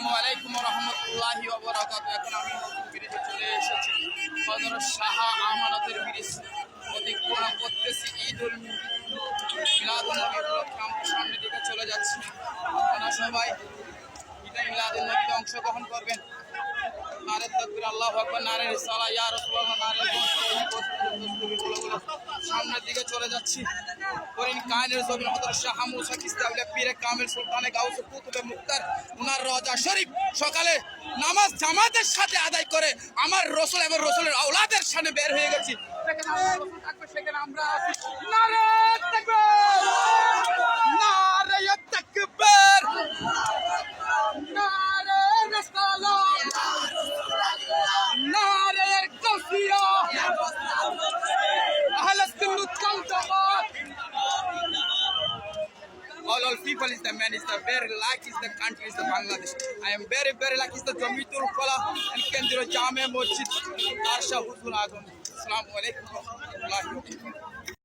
আসসালামু আলাইকুম রহমতুল্লাহি ওয়া বারাকাতুহু। এখন আমি নতুন ব্রিজে চলে এসেছি, হযরত শাহ আমানতের ব্রিজ অতিক্রম করতেছি। ঈদুল মিলাদুন নবী উপলক্ষে আমরা সামনের দিকে চলে যাচ্ছি। আপনারা সবাই ঈদে মিলাদুন নবীতে অংশগ্রহণ করবেন। নারে তাকবীর, আল্লাহু আকবার, নারে রিসালা, ইয়া রাসূলুল্লাহ, নারে সামনের দিকে চলে যাচ্ছি। করিন কায়নের জমিন হযরত শাহ মুসা চিশতি আউলিয়া পীরে কামিল সুলতানে গাউস কুতুবে মুক্তার উনার রওজা শরীফ সকালে নামাজ জামাতের সাথে আদায় করে আমার রাসূল এবং রাসূলের আওলাদের সামনে বের হয়ে গেছি। সেখানে আমরা আছি। নারে তাকবীর, নারে তাকবীর, নারে রিসালা, নারে গাউসিয়া, আহলে সুন্নাত ওয়াল জামাত। All people is the man, is the very like is the country, is the Bangladesh. I am very like is the Jamiatul Fala and Kendra Jame Masjid. Asha Huzur Azam. Assalamu alaikum wa rahmatullahi wa barakatuh.